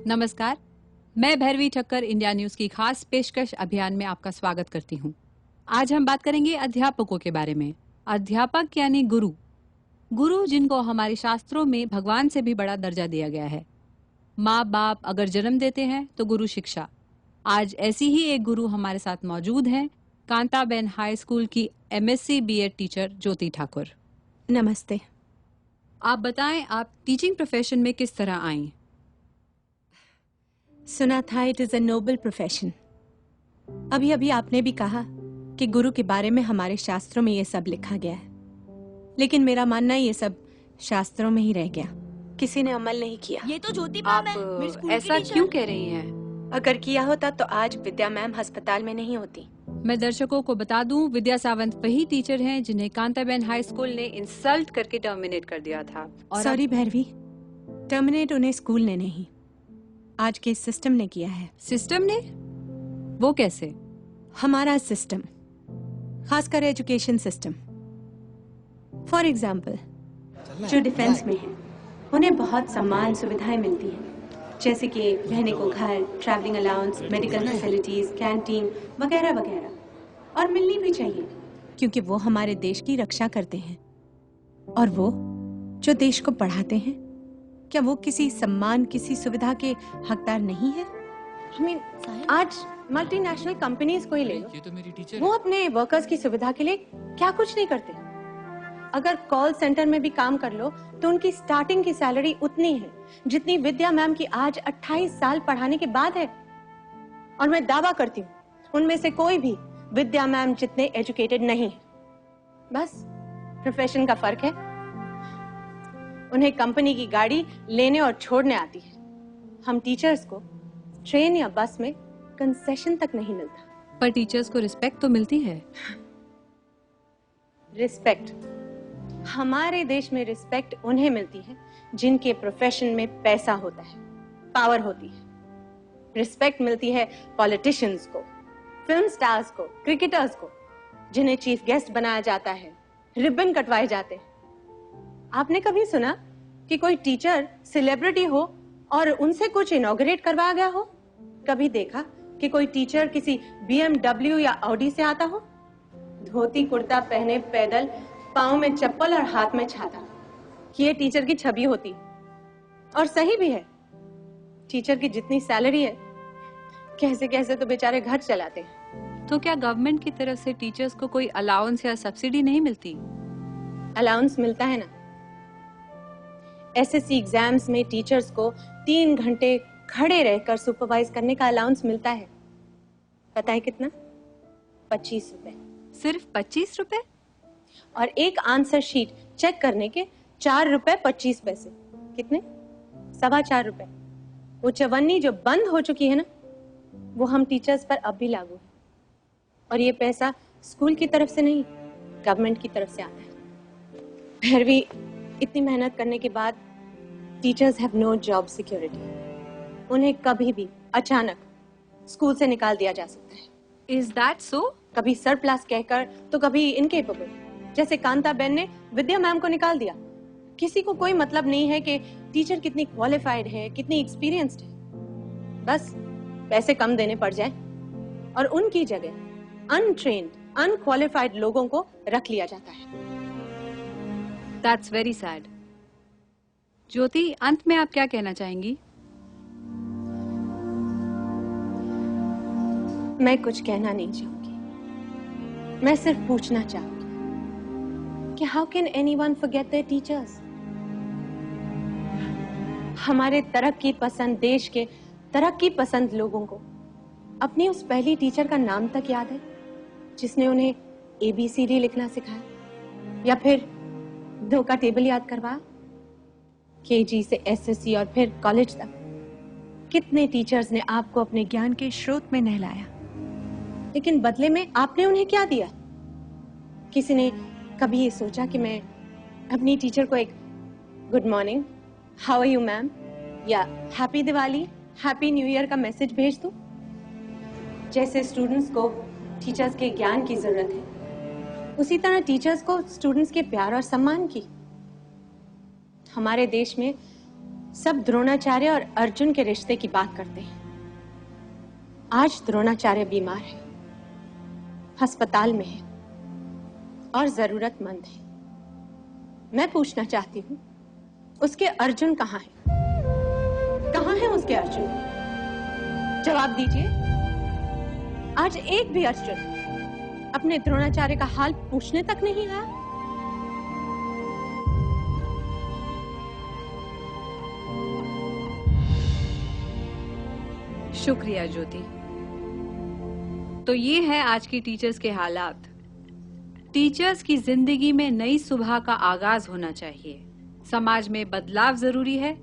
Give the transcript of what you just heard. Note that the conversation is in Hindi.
नमस्कार, मैं भैरवी ठक्कर इंडिया न्यूज की खास पेशकश अभियान में आपका स्वागत करती हूँ। आज हम बात करेंगे अध्यापकों के बारे में। अध्यापक यानी गुरु। गुरु जिनको हमारे शास्त्रों में भगवान से भी बड़ा दर्जा दिया गया है। माँ बाप अगर जन्म देते हैं तो गुरु शिक्षा। आज ऐसी ही एक गुरु हमारे साथ मौजूद हैं, कांताबेन हाई स्कूल की MSc BEd टीचर ज्योति ठाकुर। नमस्ते। आप बताएं, आप टीचिंग प्रोफेशन में किस तरह आई? सुना था it is a noble profession. अभी अभी आपने भी कहा कि गुरु के बारे में हमारे शास्त्रों में ये सब लिखा गया है, लेकिन मेरा मानना ये सब शास्त्रों में ही रह गया, किसी ने अमल नहीं किया। ये तो ज्योति मैम है, मेरी स्कूल की ऐसा टीचर। क्यों कह रही हैं? अगर किया होता तो आज विद्या मैम अस्पताल में नहीं होती। मैं दर्शकों को बता दूं, विद्या सावंत वही टीचर हैं जिन्हें कांताबेन हाई स्कूल ने इंसल्ट करके टर्मिनेट कर दिया था। और सॉरी भैरवी, टर्मिनेट उन्हें स्कूल ने नहीं, आज के सिस्टम ने किया है। सिस्टम ने? वो कैसे? हमारा सिस्टम, खासकर एजुकेशन सिस्टम। फॉर एग्जाम्पल, जो डिफेंस में है उन्हें बहुत सम्मान सुविधाएं मिलती हैं, जैसे कि रहने को घर, travelling allowance, medical facilities, canteen वगैरह वगैरह, और मिलनी भी चाहिए क्योंकि वो हमारे देश की रक्षा करते हैं। और वो जो देश को बढ़ाते हैं, क्या वो किसी सम्मान, किसी सुविधा के हकदार नहीं है? I mean, आज मल्टीनेशनल कंपनीज को ही ले लो, ये तो मेरी टीचर वो अपने वर्कर्स की सुविधा के लिए क्या कुछ नहीं करते। अगर कॉल सेंटर में भी काम कर लो तो उनकी स्टार्टिंग की सैलरी उतनी है जितनी विद्या मैम की आज 28 साल पढ़ाने के बाद है। और मैं दावा करती हूँ उनमें से कोई भी विद्या मैम जितने एजुकेटेड नहीं है। बस प्रोफेशन का फर्क है। उन्हें कंपनी की गाड़ी लेने और छोड़ने आती है। हम टीचर्स को ट्रेन या बस में कंसेशन तक नहीं मिलता। पर टीचर्स को रिस्पेक्ट तो मिलती है। रिस्पेक्ट, हमारे देश में रिस्पेक्ट उन्हें मिलती है जिनके प्रोफेशन में पैसा होता है, पावर होती है। रिस्पेक्ट मिलती है पॉलिटिशियंस को, फिल्म स्टार्स को, क्रिकेटर्स को, जिन्हें चीफ गेस्ट बनाया जाता है, रिबन कटवाए जाते हैं। आपने कभी सुना कि कोई टीचर सेलिब्रिटी हो और उनसे कुछ इनॉग्रेट करवाया गया हो? कभी देखा कि कोई टीचर किसी BMW या ऑडी से आता हो? धोती कुर्ता पहने, पैदल, पाँव में चप्पल और हाथ में छाता, ये टीचर की छवि होती। और सही भी है, टीचर की जितनी सैलरी है, कैसे कैसे तो बेचारे घर चलाते हैं। तो क्या गवर्नमेंट की तरफ से टीचर्स को कोई अलाउंस या सब्सिडी नहीं मिलती? अलाउंस मिलता है ना। SSC एग्जाम्स में टीचर्स को 3 घंटे खड़े रहकर सुपरवाइज करने का अलाउंस मिलता है। पता है कितना? 25 रुपए। सिर्फ 25 रुपए? और एक आंसर शीट चेक करने के 4 रुपए 25 पैसे। कितने? 4.25 रुपए। वो चवन्नी जो बंद हो चुकी है ना, वो हम टीचर्स पर अब भी लागू है। और ये पैसा स्कूल की तरफ से नहीं, गवर्नमेंट की तरफ से आता है। भैरवी, इतनी मेहनत करने के बाद teachers have no job security. उन्हें कभी भी अचानक स्कूल से निकाल दिया जा सकता है। Is that so? कभी सरप्लस कहकर तो कभी इनकेपेबल, जैसे कांताबेन ने विद्या मैम को निकाल दिया। किसी को कोई मतलब नहीं है कि टीचर कितनी क्वालिफाइड है, कितनी एक्सपीरियंस्ड है। बस पैसे कम देने पड़ जाए और उनकी जगह अनट्रेन्ड, अनक्वालिफाइड लोगों को रख लिया जाता है। That's very sad. ज्योति, अंत में आप क्या कहना चाहेंगी? मैं कुछ कहना नहीं चाहूंगी, मैं सिर्फ पूछना चाहूंगी कि how can anyone forget there teachers? हमारे तरक्की पसंद देश के तरक्की पसंद लोगों को अपनी उस पहली टीचर का नाम तक याद है जिसने उन्हें ABCD लिखना सिखाया, या फिर 2 का टेबल याद करवाया। KG से SSC और फिर कॉलेज तक कितने टीचर्स ने आपको अपने ज्ञान के स्रोत में नहलाया, लेकिन बदले में आपने उन्हें क्या दिया? किसी ने कभी ये सोचा कि मैं अपनी टीचर को एक good morning, how are you ma'am, या happy Diwali, happy new year का मैसेज भेज दूं? जैसे स्टूडेंट्स को टीचर्स के ज्ञान की जरूरत है, उसी तरह टीचर्स को स्टूडेंट्स के प्यार और सम्मान की। हमारे देश में सब द्रोणाचार्य और अर्जुन के रिश्ते की बात करते हैं। आज द्रोणाचार्य बीमार है, अस्पताल में है और जरूरतमंद है। मैं पूछना चाहती हूँ, उसके अर्जुन कहाँ है? कहाँ है उसके अर्जुन? जवाब दीजिए। आज एक भी अर्जुन अपने द्रोणाचार्य का हाल पूछने तक नहीं आया। शुक्रिया ज्योति। तो ये है आज की टीचर्स के हालात। टीचर्स की जिंदगी में नई सुबह का आगाज होना चाहिए। समाज में बदलाव जरूरी है,